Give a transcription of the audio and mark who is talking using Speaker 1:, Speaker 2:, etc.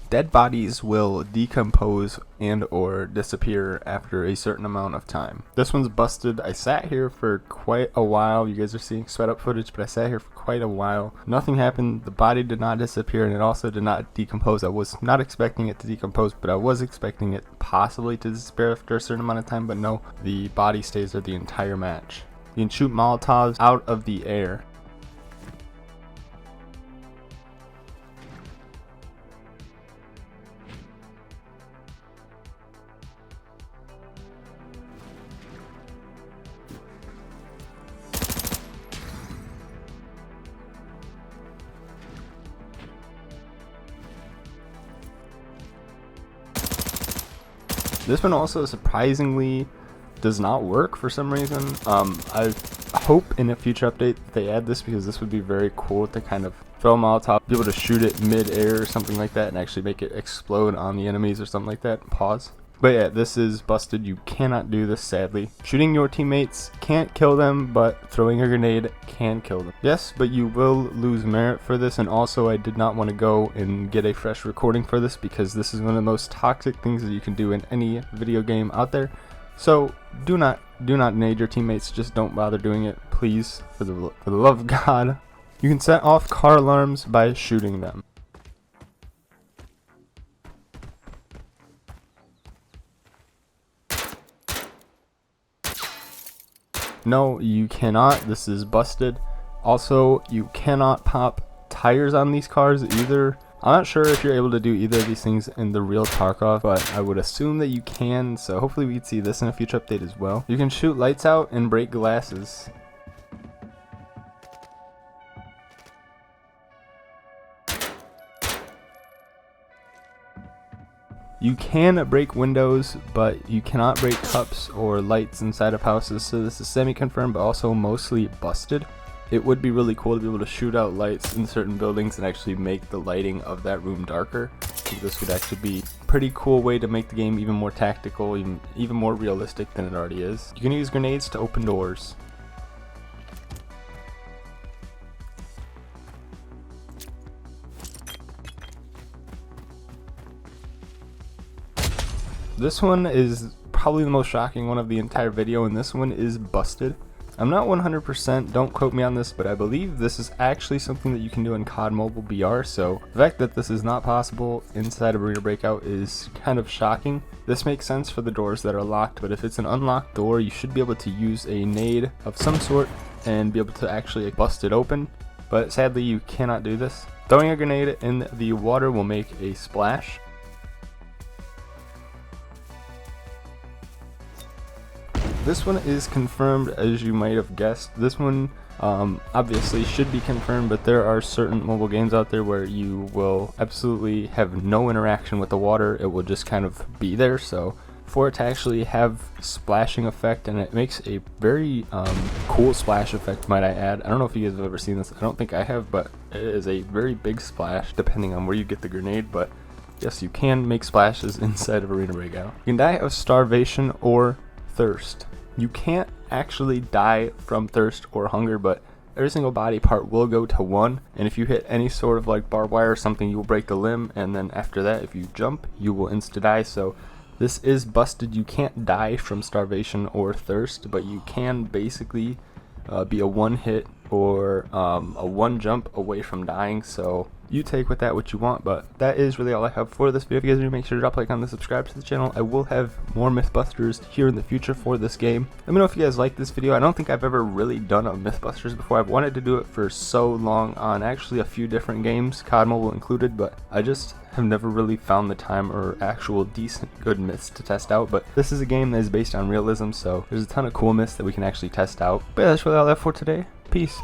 Speaker 1: dead bodies will decompose and or disappear after a certain amount of time. This one's busted. I sat here for quite a while. You guys are seeing sped up footage, but I sat here for quite a while. Nothing happened. The body did not disappear, and it also did not decompose. I was not expecting it to decompose, but I was expecting it possibly to disappear after a certain amount of time, but no, the body stays there the entire match. You can shoot Molotovs out of the air. This one also surprisingly does not work for some reason. I hope in a future update they add this, because this would be very cool to kind of throw a Molotov, be able to shoot it mid-air or something like that and actually make it explode on the enemies or something like that. Pause. But yeah, this is busted. You cannot do this, sadly. Shooting your teammates can't kill them, but throwing a grenade can kill them. Yes, but you will lose merit for this, and also I did not want to go and get a fresh recording for this, because this is one of the most toxic things that you can do in any video game out there. So do not nade your teammates. Just don't bother doing it, please, for the love of God. You can set off car alarms by shooting them. No, you cannot. This is busted. Also, you cannot pop tires on these cars either. I'm not sure if you're able to do either of these things in the real Tarkov, but I would assume that you can, so hopefully we can see this in a future update as well. You can shoot lights out and break glasses. You can break windows, but you cannot break cups or lights inside of houses, so this is semi-confirmed but also mostly busted. It would be really cool to be able to shoot out lights in certain buildings and actually make the lighting of that room darker. I think this would actually be a pretty cool way to make the game even more tactical, even more realistic than it already is. You can use grenades to open doors. This one is probably the most shocking one of the entire video, and this one is busted. I'm not 100%, don't quote me on this, but I believe this is actually something that you can do in COD Mobile BR, so the fact that this is not possible inside of Arena Breakout is kind of shocking. This makes sense for the doors that are locked, but if it's an unlocked door, you should be able to use a nade of some sort and be able to actually bust it open, but sadly you cannot do this. Throwing a grenade in the water will make a splash. This one is confirmed, as you might have guessed. This one obviously should be confirmed, but there are certain mobile games out there where you will absolutely have no interaction with the water. It will just kind of be there, so for it to actually have splashing effect, and it makes a very cool splash effect, might I add. I don't know if you guys have ever seen this. I don't think I have, but it is a very big splash depending on where you get the grenade, but yes, you can make splashes inside of Arena Breakout. You can die of starvation or thirst. You can't actually die from thirst or hunger, but every single body part will go to 1, and if you hit any sort of like barbed wire or something, you will break the limb, and then after that, if you jump, you will insta die. So this is busted. You can't die from starvation or thirst, but you can basically be a 1 hit or a 1 jump away from dying. So you take with that what you want, but that is really all I have for this video. If you guys do, make sure to drop a like on this, subscribe to the channel. I will have more Mythbusters here in the future for this game. Let me know if you guys like this video. I don't think I've ever really done a Mythbusters before. I've wanted to do it for so long on actually a few different games, COD Mobile included, but I just have never really found the time or actual decent good myths to test out. But this is a game that is based on realism, so there's a ton of cool myths that we can actually test out. But yeah, that's really all I have for today. Peace.